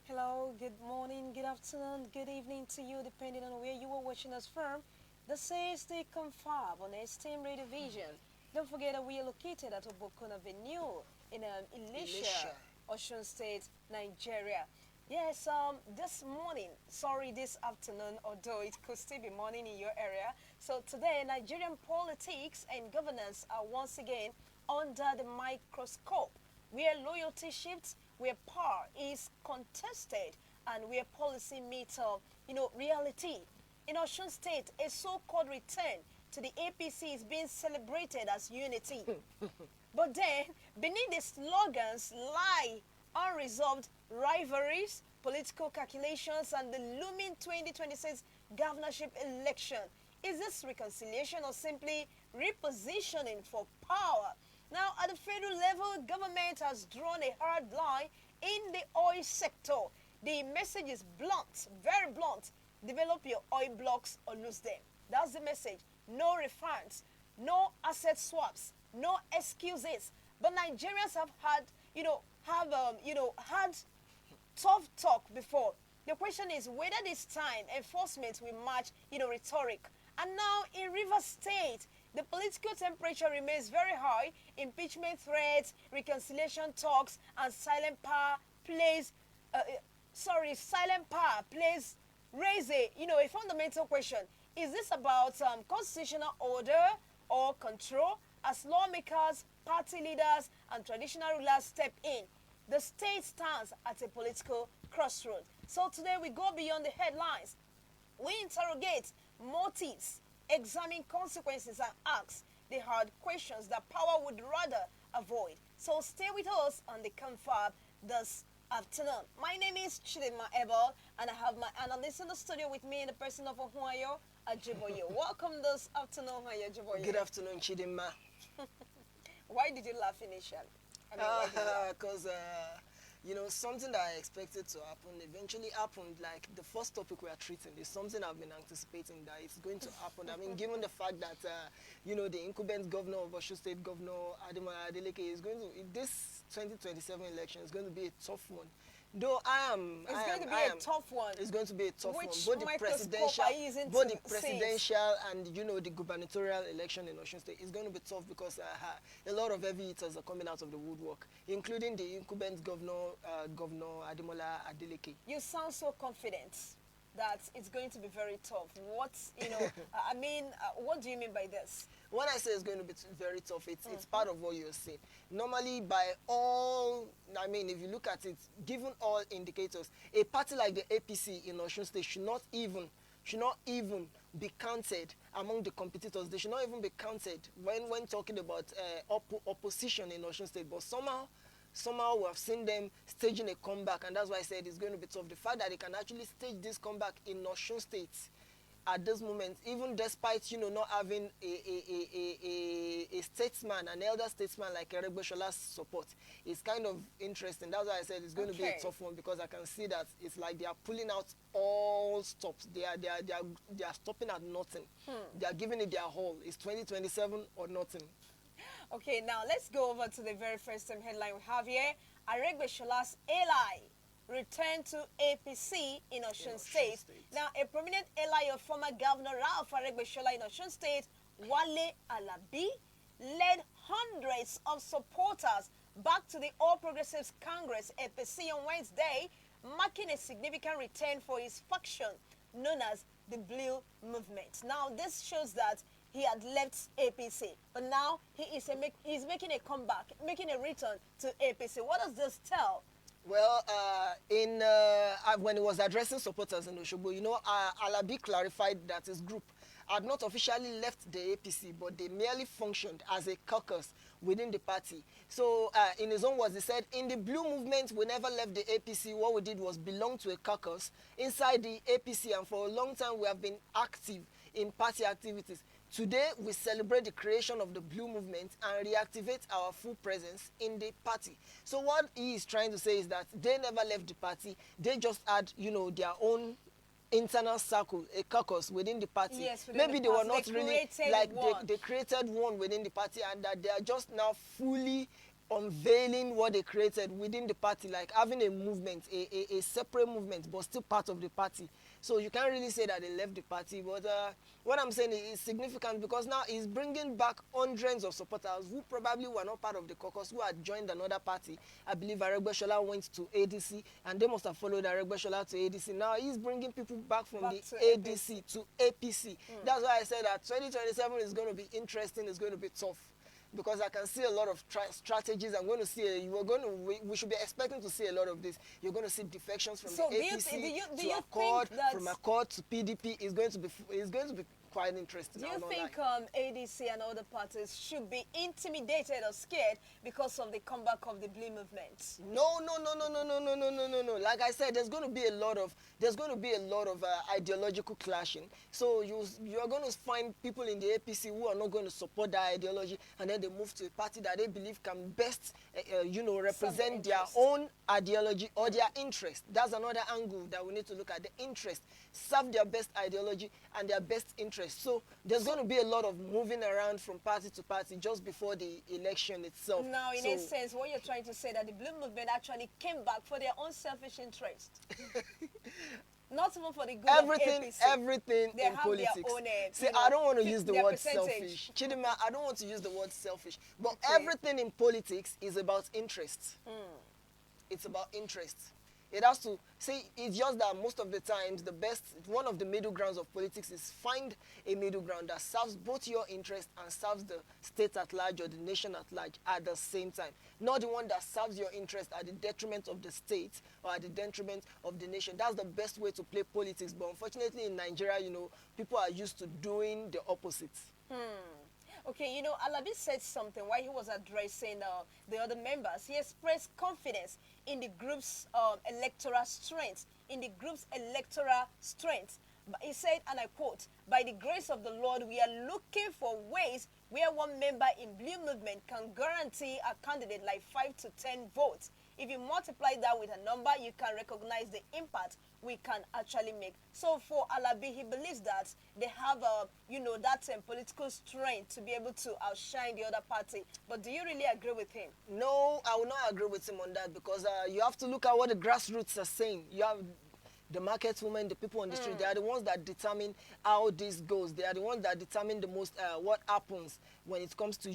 Hello, good morning, good afternoon, good evening to you, depending on where you are watching us from. This is the Confab on STEM Radio Vision. Don't forget that we are located at Obokun Avenue in Elisha, Osun State, Nigeria. Yes, this morning, sorry, this afternoon, although it could still be morning in your area. So today, Nigerian politics and governance are once again under the microscope, where loyalty shifts, where power is contested, and where policy meets, reality. In Osun State, a so-called return to the APC is being celebrated as unity. But then, beneath the slogans lie unresolved rivalries, political calculations, and the looming 2026 governorship election. Is this reconciliation or simply repositioning for power? Now, at the federal level, government has drawn a hard line in the oil sector. The message is blunt, very blunt. Develop your oil blocks or lose them. That's the message. No refunds, no asset swaps, no excuses. But Nigerians have had, had tough talk before. The question is whether this time enforcement will match, rhetoric. And now in Rivers State, the political temperature remains very high. Impeachment threats, reconciliation talks, and silent power plays raise a fundamental question. Is this about constitutional order or control? As lawmakers, party leaders, and traditional rulers step in, the state stands at a political crossroads. So today we go beyond the headlines. We interrogate motives, examine consequences, and ask the hard questions that power would rather avoid. So stay with us on the Confab this afternoon. My name is Abel, and I have my analyst in the studio with me in the person of Ohunayo, Ajiboye. Welcome this afternoon, Ajiboye. Good afternoon, Chidinma. Why did you laugh initially? Because something that I expected to happen eventually happened. Like the first topic we are treating is something I've been anticipating that it's going to happen. I mean, given the fact that the incumbent governor of Osun State, Governor Adeleke, is going to this 2027 election is going to be a tough one. Though it's going to be a tough one. It's going to be a tough one. Both the presidential and the gubernatorial election in Osun State is going to be tough because a lot of heavy hitters are coming out of the woodwork, including the incumbent governor, Governor Ademola Adeleke. You sound so confident that it's going to be very tough. What do you mean by this? When I say it's going to be very tough, it's part of what you're saying. Normally, by all, if you look at it, given all indicators, a party like the APC in Osun State should not even be counted among the competitors. They should not even be counted when talking about opposition in Osun State. But somehow we have seen them staging a comeback, and that's why I said it's going to be tough. The fact that they can actually stage this comeback in Osun State at this moment, even despite not having a statesman, an elder statesman like Eregbeshola's support, is kind of interesting. That's why I said it's going to be a tough one, because I can see that it's like they are pulling out all stops. They are stopping at nothing. They are giving it their whole. It's 2027 or nothing. Okay, now let's go over to the very first headline we have here. Aregbeshola's ally returned to APC in Osun State. Now, a prominent ally of former Governor Ralph Aregbeshola in Osun State, Wale Alabi, led hundreds of supporters back to the All Progressives Congress APC on Wednesday marking a significant return for his faction known as the Blue Movement. Now, this shows that he had left APC, but now he's making a comeback, making a return to APC. What does this tell? Well, when he was addressing supporters in Oshobo, Alabi clarified that his group had not officially left the APC, but they merely functioned as a caucus within the party. So, in his own words, he said, in the Blue Movement, we never left the APC. What we did was belong to a caucus inside the APC, and for a long time, we have been active in party activities. Today, we celebrate the creation of the Blue Movement and reactivate our full presence in the party. So what he is trying to say is that they never left the party. They just had, their own internal circle, a caucus within the party. Yes, maybe they were not they really, like, they created one within the party, and that they are just now fully unveiling what they created within the party, like having a movement, a separate movement, but still part of the party. So you can't really say that they left the party, but what I'm saying is significant because now he's bringing back hundreds of supporters who probably were not part of the caucus, who had joined another party. I believe Aregbesola went to ADC, and they must have followed Aregbesola to ADC. Now he's bringing people back from the ADC to APC. That's why I said that 2027 is going to be interesting, it's going to be tough. Because I can see a lot of strategies. I'm going to see, we should be expecting to see a lot of this. You're going to see defections from the APC to Accord, from Accord to PDP. It's going to be quite interesting. Do you think ADC and other parties should be intimidated or scared because of the comeback of the Blue Movement? No. Like I said, there's going to be a lot of ideological clashing. So you are going to find people in the APC who are not going to support that ideology, and then they move to a party that they believe can best, represent their own ideology or their interest. That's another angle that we need to look at. The interest, serve their best ideology and their best interest. So there's going to be a lot of moving around from party to party just before the election itself. Now, in a sense, what you're trying to say that the Blue Movement actually came back for their own selfish interest. Not even for the good of APC. Everything they in have politics. Their own, See, I don't want to use the word selfish. Chidima, I don't want to use the word selfish. But everything in politics is about interest. It's about interest. It has to, see, it's just that most of the times, one of the middle grounds of politics is find a middle ground that serves both your interest and serves the state at large or the nation at large at the same time. Not the one that serves your interest at the detriment of the state or at the detriment of the nation. That's the best way to play politics. But unfortunately in Nigeria, people are used to doing the opposite. Okay, Alabi said something while he was addressing the other members. He expressed confidence in the group's electoral strength, But he said, and I quote, "By the grace of the Lord, we are looking for ways where one member in Blue Movement can guarantee a candidate like 5 to 10 votes. If you multiply that with a number, you can recognize the impact we can actually make." So for Alabi, he believes that they have that political strength to be able to outshine the other party. But do you really agree with him? No, I will not agree with him on that, because you have to look at what the grassroots are saying. You have the market women, the people on the street. They are the ones that determine how this goes. They are the ones that determine the most what happens when it comes to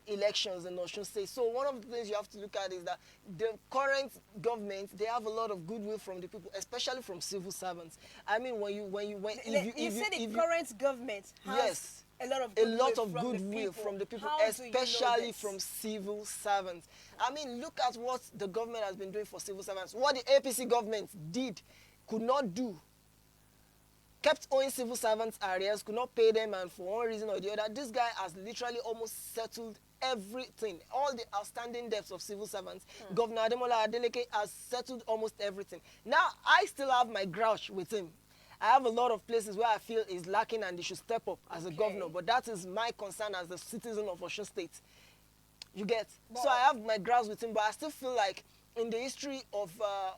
elections in Osun State. So one of the things you have to look at is that the current government, they have a lot of goodwill from the people, especially from civil servants. I mean, you said the current government has a lot of goodwill from the people, especially from civil servants. I mean, look at what the government has been doing for civil servants. What the APC government could not do. Kept owing civil servants arrears, could not pay them, and for one reason or the other, this guy has literally almost settled everything. All the outstanding debts of civil servants. Governor Ademola Adeleke has settled almost everything. Now, I still have my grouch with him. I have a lot of places where I feel is lacking and they should step up as a governor, but that is my concern as a citizen of Osun State. You get? So I have my grasp with him, but I still feel like in the history of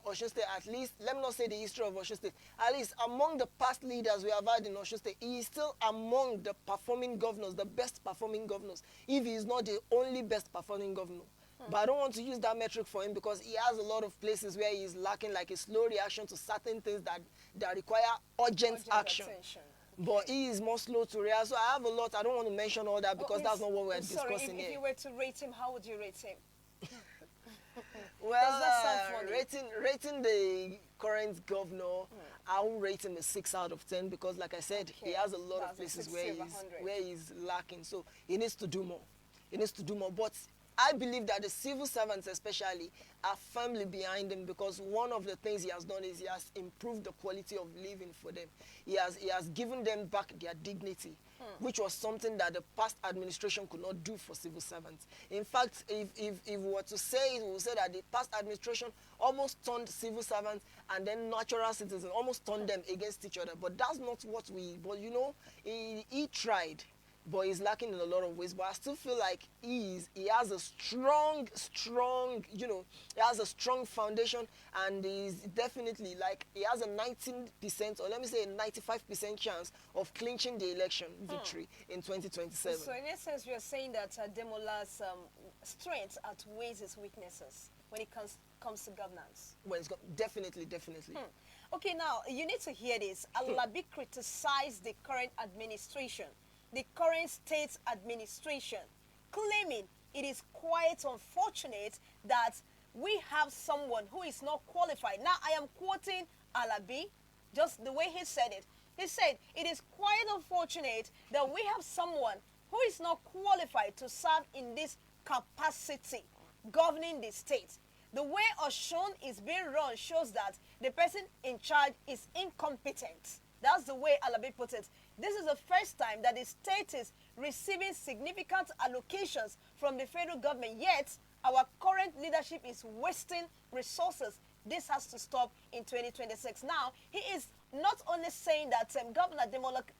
Osun State, at least, let me not say the history of Osun State, at least among the past leaders we have had in Osun State, he is still among the performing governors, the best performing governors, if he is not the only best performing governor. But I don't want to use that metric for him because he has a lot of places where he is lacking, like a slow reaction to certain things that require urgent action. But he is more slow to react. So I have a lot. I don't want to mention all that because that's not what we're discussing here. If you were to rate him, how would you rate him? Well, Does that sound funny? rating the current governor, I will rate him a 6 out of 10 because, like I said, he Okay, has a lot of that's a places 60 where over he's 100. where he's lacking. So he needs to do more. He needs to do more. But I believe that the civil servants, especially, are firmly behind him because one of the things he has done is he has improved the quality of living for them. He has given them back their dignity, which was something that the past administration could not do for civil servants. In fact, if we were to say it, we would say that the past administration almost turned civil servants and then natural citizens, almost turned them against each other. But that's not what but he tried, but he's lacking in a lot of ways. But I still feel like he has a strong, he has a strong foundation, and he's definitely, like, he has a 19%, or let me say a 95% chance of clinching the election victory in 2027. So in essence, you are saying that Demola's strengths outweighs his weaknesses when it comes to governance. Well, definitely, definitely. Okay, now you need to hear this. Alabi criticized the current administration, the current state administration, claiming it is quite unfortunate that we have someone who is not qualified. Now, I am quoting Alabi, just the way he said it. He said, it is quite unfortunate that we have someone who is not qualified to serve in this capacity, governing the state. The way Oshun is being run shows that the person in charge is incompetent. That's the way Alabi put it. This is the first time that the state is receiving significant allocations from the federal government, yet our current leadership is wasting resources. This has to stop in 2026. Now, he is not only saying that Governor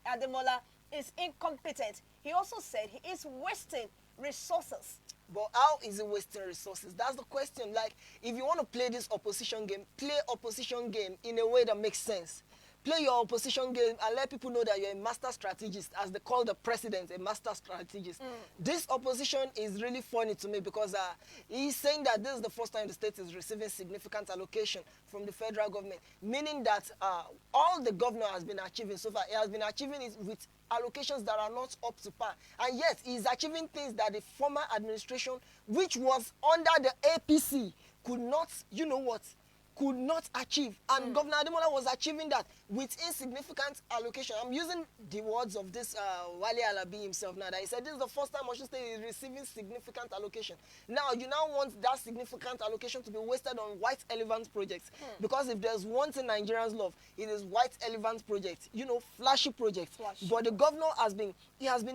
Ademola is incompetent, he also said he is wasting resources. But how is it wasting resources? That's the question. Like, if you want to play this opposition game, play opposition game in a way that makes sense. Play your opposition game and let people know that you're a master strategist, as they call the president a master strategist. This opposition is really funny to me because he's saying that this is the first time the state is receiving significant allocation from the federal government, meaning that all the governor has been achieving so far, he has been achieving it with allocations that are not up to par. And yet, he's achieving things that the former administration, which was under the APC, could not, could not achieve. And Governor Ademola was achieving that with insignificant allocation. I'm using the words of this Wale Alabi himself now, that he said this is the first time Osun State is receiving significant allocation. Now, you now want that significant allocation to be wasted on white elephant projects. Because if there's one thing Nigerians love, it is white elephant projects, flashy projects. But the governor has been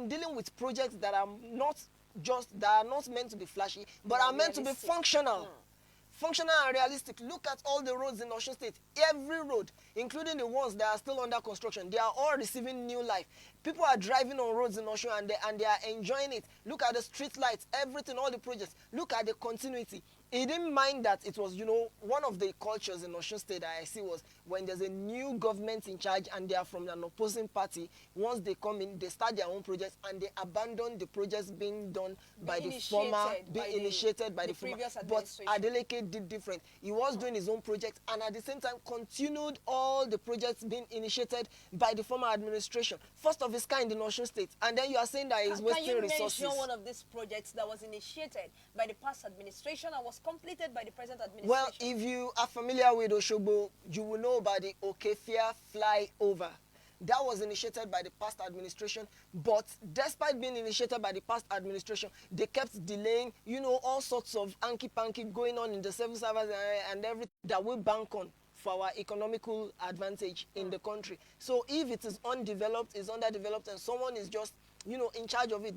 dealing with projects that are not meant to be flashy, but are meant to be functional. Functional and realistic. Look at all the roads in Osun State. Every road, including the ones that are still under construction, they are all receiving new life. People are driving on roads in Osun and they are enjoying it. Look at the street lights, everything, all the projects. Look at the continuity. He didn't mind that it was, one of the cultures in Osun State that I see was when there's a new government in charge and they are from an opposing party, once they come in, they start their own projects and they abandon the projects being done by the former, initiated by the previous former. But Adeleke did different. He was doing his own project and at the same time continued all the projects being initiated by the former administration. First of its kind in Osun State. And then you are saying that he's wasting resources. Can you mention one of these projects that was initiated by the past administration and was completed by the present administration? Well, if you are familiar with Osogbo, you will know about the Okefia flyover. That was initiated by the past administration, but despite being initiated by the past administration, they kept delaying, all sorts of hanky-panky going on in the civil service and everything that we bank on for our economical advantage in the country. So if it is undeveloped, is underdeveloped, and someone is just in charge of it,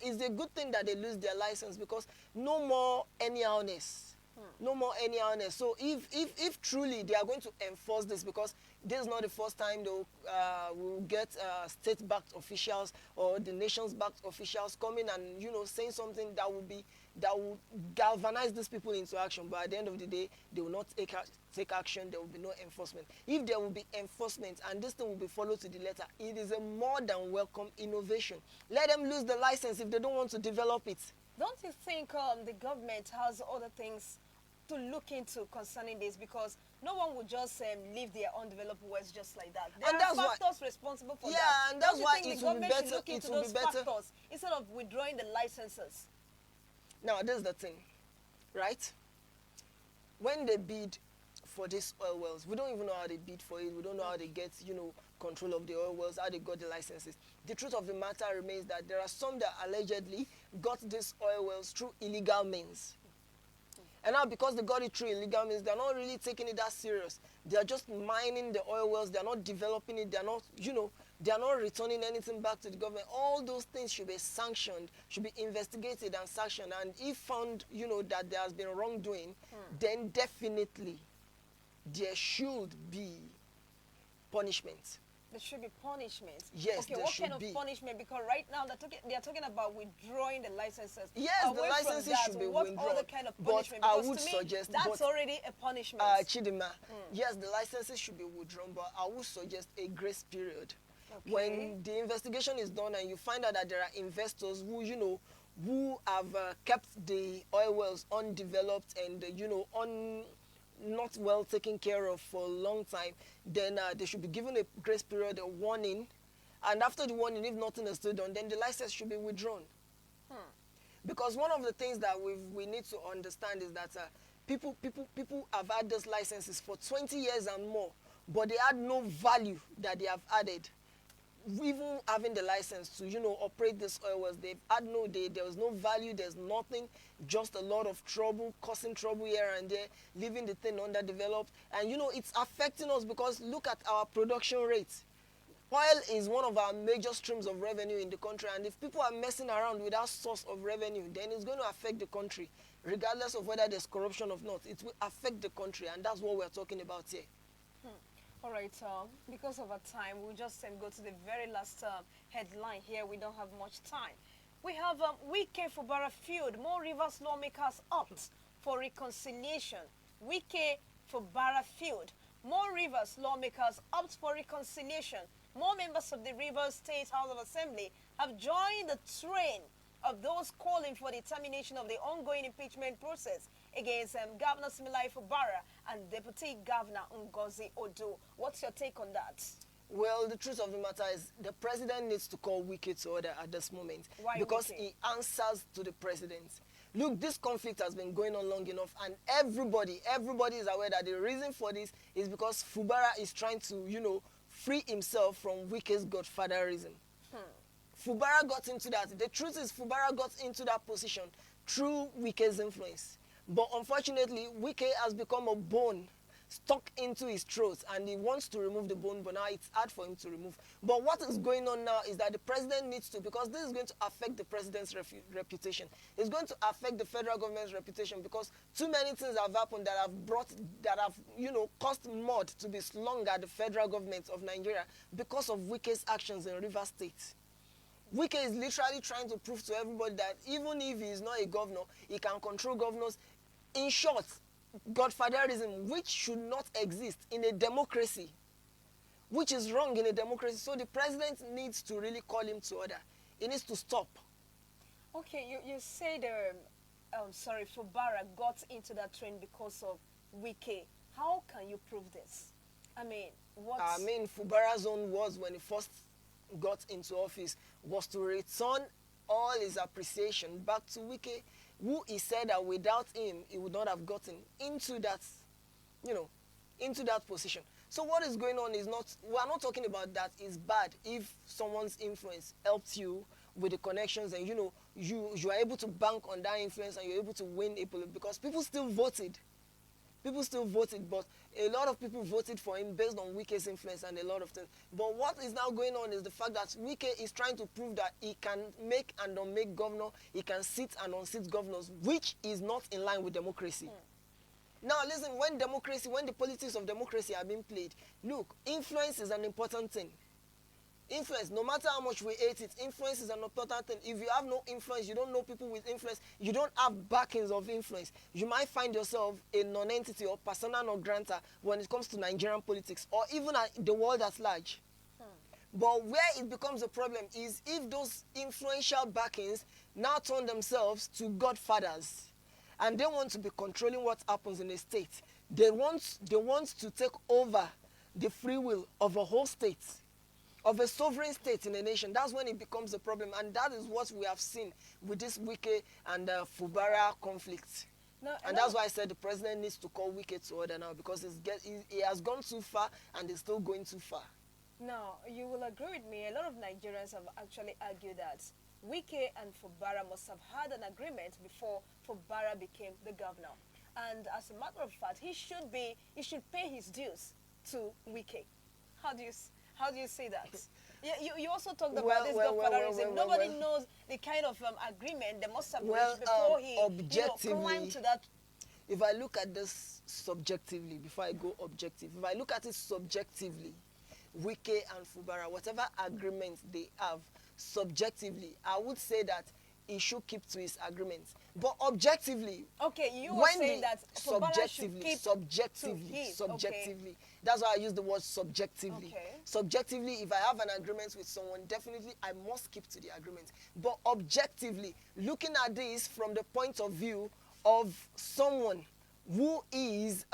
it's a good thing that they lose their license because no more anyhowness. No more anyhowness. So if truly they are going to enforce this, because this is not the first time we'll get state-backed officials or the nation's-backed officials coming and saying something that will galvanize these people into action. But at the end of the day, they will not take action. There will be no enforcement. If there will be enforcement and this thing will be followed to the letter, it is a more than welcome innovation. Let them lose the license if they don't want to develop it. Don't you think the government has other things to look into concerning this, because no one would just leave their undeveloped wells just like that? There are factors responsible for that. Yeah, and that's why it will be better. It will be better instead of withdrawing the licenses. Now, this is the thing, right? when they bid for these oil wells, we don't even know how they bid for it. We don't know how they get, control of the oil wells, how they got the licenses. The truth of the matter remains that there are some that allegedly got these oil wells through illegal means. And now because they got it through illegal means, they're not really taking it that serious. They're just mining the oil wells. They're not developing it. They're not, they're not returning anything back to the government. All those things should be sanctioned, should be investigated and sanctioned. And if found, that there has been wrongdoing, then definitely there should be punishment. There should be punishment. Yes, okay, there what should kind be. of punishment? Because right now they're talking about withdrawing the licenses. Yes, the Away from licenses that, should be what withdrawn. other kind of But punishment? I Because would to me, suggest, that's already a punishment. Chidima, yes, the licenses should be withdrawn, but I would suggest a grace period. Okay. When the investigation is done and you find out that there are investors who, who have kept the oil wells undeveloped and, not well taken care of for a long time, then they should be given a grace period, a warning. And after the warning, if nothing is still done, then the license should be withdrawn. Because one of the things that we need to understand is that people have had those licenses for 20 years and more, but they had no value that they have added. Even having the license to, operate these oil wells, there was no value, there's nothing, just a lot of trouble, causing trouble here and there, leaving the thing underdeveloped. And, it's affecting us because look at our production rates. Oil is one of our major streams of revenue in the country, and if people are messing around with that source of revenue, then it's going to affect the country, regardless of whether there's corruption or not. It will affect the country, and that's what we're talking about here. All right, because of our time, we'll just go to the very last headline here. We don't have much time. We have Wike Fubara feud. More Rivers lawmakers opt for reconciliation. Wike Fubara feud. More Rivers lawmakers opt for reconciliation. More members of the Rivers State House of Assembly have joined the train of those calling for the termination of the ongoing impeachment process against Governor Similai Fubara and Deputy Governor Ngozi Odo. What's your take on that? Well, the truth of the matter is the president needs to call Wike to order at this moment. Why because Wike? he answers to the president. Look, this conflict has been going on long enough, and everybody is aware that the reason for this is because Fubara is trying to, free himself from Wike's godfatherism. Fubara got into that. The truth is Fubara got into that position through Wike's influence. But unfortunately, Wike has become a bone stuck into his throat, and he wants to remove the bone, but now it's hard for him to remove. But what is going on now is that the president needs to, because this is going to affect the president's reputation. It's going to affect the federal government's reputation, because too many things have happened that have caused mud to be slung at the federal government of Nigeria because of Wike's actions in Rivers State. Wike is literally trying to prove to everybody that even if he is not a governor, he can control governors. In short, godfatherism, which should not exist in a democracy, which is wrong in a democracy. So the president needs to really call him to order. He needs to stop. Okay, you said, Fubara got into that train because of Wike. How can you prove this? Fubara's own words when he first got into office was to return all his appreciation back to Wike, who he said that without him, he would not have gotten into that, into that position. So what is going on is we are not talking about that. It's bad if someone's influence helps you with the connections and, you are able to bank on that influence and you're able to win a political, because people still voted. People still voted, but a lot of people voted for him based on Wike's influence and a lot of things. But what is now going on is the fact that Wike is trying to prove that he can make and unmake governor, he can sit and unseat governors, which is not in line with democracy. Now listen, when the politics of democracy are being played, look, influence is an important thing. Influence, no matter how much we hate it, influence is an important thing. If you have no influence, you don't know people with influence, you don't have backings of influence, you might find yourself a non-entity or persona non grata when it comes to Nigerian politics or even the world at large. But where it becomes a problem is if those influential backings now turn themselves to godfathers and they want to be controlling what happens in a state. They want to take over the free will of a whole state, of a sovereign state in a nation. That's when it becomes a problem, and that is what we have seen with this Wike and Fubara conflict. No, And that's why I said the president needs to call Wike to order now, because he has gone too far and is still going too far. now, you will agree with me, a lot of Nigerians have actually argued that Wike and Fubara must have had an agreement before Fubara became the governor. And as a matter of fact, he should pay his dues to Wike. How do you how do you say that? Yeah, you also talked about this godfatherism. Nobody knows the kind of agreement they must have reached before he climbed to that. If I look at this subjectively, before I go objective, if I look at it subjectively, Wike and Fubara, whatever agreement they have, subjectively, I would say that he should keep to his agreements. But objectively, okay, you were saying that subjectively, okay. That's why I use the word subjectively. Okay. Subjectively, if I have an agreement with someone, definitely I must keep to the agreement. But objectively, looking at this from the point of view of someone who is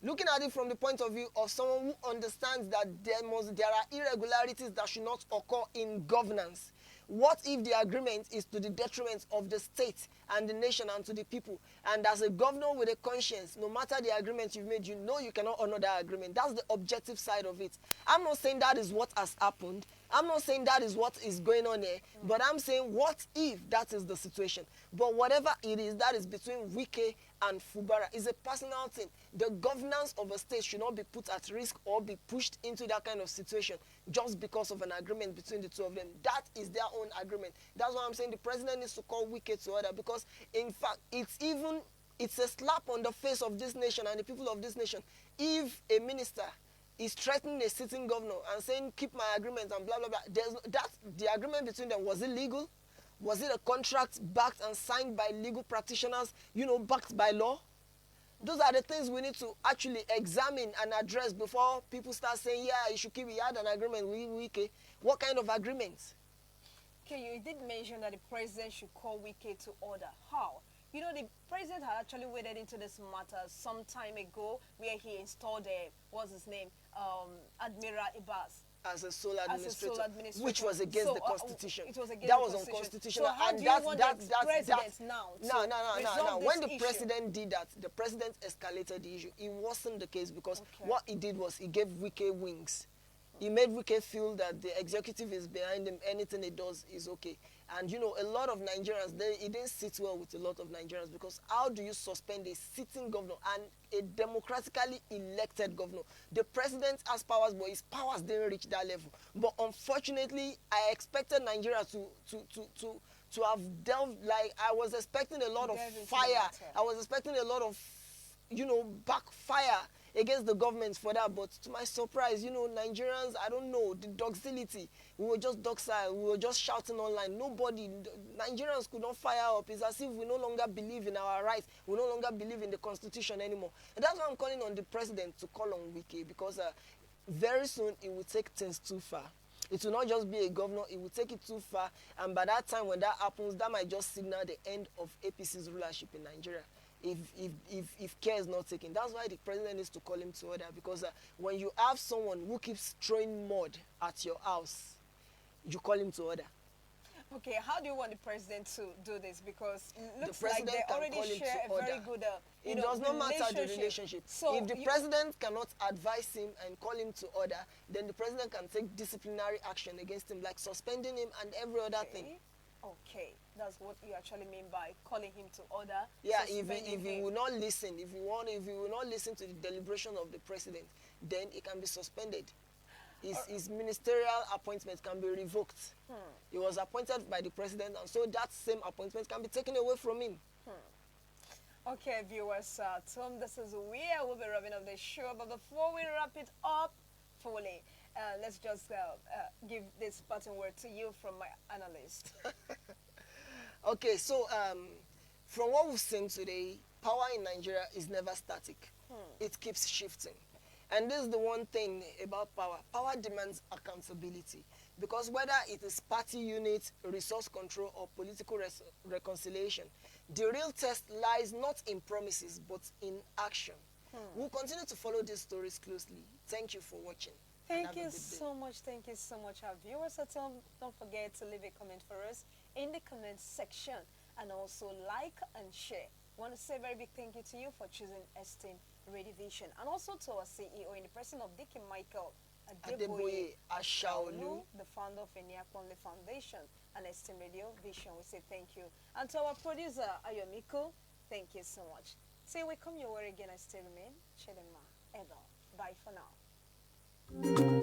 looking at it from the point of view of someone who understands that there are irregularities that should not occur in governance. What if the agreement is to the detriment of the state and the nation and to the people? And as a governor with a conscience, no matter the agreement you've made, you know you cannot honor that agreement. That's the objective side of it. I'm not saying that is what has happened. I'm not saying that is what is going on there. But I'm saying, what if that is the situation? But whatever it is, that is between Wike and Fubara is a personal thing. The governance of a state should not be put at risk or be pushed into that kind of situation just because of an agreement between the two of them. That is their own agreement. That's why I'm saying the president needs to call Wike to order, because in fact it's a slap on the face of this nation and the people of this nation if a minister is threatening a sitting governor and saying keep my agreement and blah blah blah. The agreement between them, was it legal? Was it a contract backed and signed by legal practitioners, backed by law? Those are the things we need to actually examine and address before people start saying, yeah, you should keep, he had an agreement with Wike. What kind of agreement? Okay, you did mention that the president should call Wike to order. How? You know, the president had actually waded into this matter some time ago, where he installed what's his name, Admiral Ibas. As a sole administrator, which was against the constitution. It was against that the was unconstitutional. So how and do you want the president now to no. When the issue? president did that, the president escalated the issue. It wasn't the case, because what he did was he gave Wike wings. He made Wike feel that the executive is behind him. Anything he does is okay. And a lot of Nigerians, it didn't sit well with a lot of Nigerians, because how do you suspend a sitting governor and a democratically elected governor? The president has powers, but his powers didn't reach that level. But unfortunately, I expected Nigeria to have delved, like I was expecting a lot of fire. I was expecting a lot of, backfire against the government for that. But to my surprise, Nigerians, I don't know, the docility, we were just docile, we were just shouting online. Nigerians could not fire up. It's as if we no longer believe in our rights, we no longer believe in the constitution anymore. And that's why I'm calling on the president to call on Wike, because very soon it will take things too far. It will not just be a governor, it will take it too far. And by that time, when that happens, that might just signal the end of APC's rulership in Nigeria. If care is not taken. That's why the president needs to call him to order, because when you have someone who keeps throwing mud at your house, you call him to order. Okay, how do you want the president to do this? Because it looks the president like they already share a very good it does not matter the relationship. So if the president cannot advise him and call him to order, then the president can take disciplinary action against him, like suspending him and every other thing. Okay, that's what you actually mean by calling him to order. Yeah, if he will not listen, if he will not listen to the deliberation of the president, then he can be suspended. His ministerial appointment can be revoked. He was appointed by the president, and so that same appointment can be taken away from him. Okay, viewers, Tom, this is where we'll be wrapping up the show. But before we wrap it up fully, let's just give this parting word to you from my analyst. Okay, so from what we've seen today, power in Nigeria is never static. It keeps shifting. And this is the one thing about power. Power demands accountability. Because whether it is party unit, resource control, or political reconciliation, the real test lies not in promises, but in action. We'll continue to follow these stories closely. Thank you for watching. Thank you so much. Thank you so much, our viewers at home. Don't forget to leave a comment for us in the comment section, and also like and share want to say a very big thank you to you for choosing Esteem Radio Vision, and also to our CEO in the person of Dickie Michael Ajiboye Ashaolu. the founder of Eniakonle Foundation and Esteem Radio Vision. We say thank you. And to our producer, Ayomiko, thank you so much. Say we come your way again, I still remain Chedema Abel. Bye for now.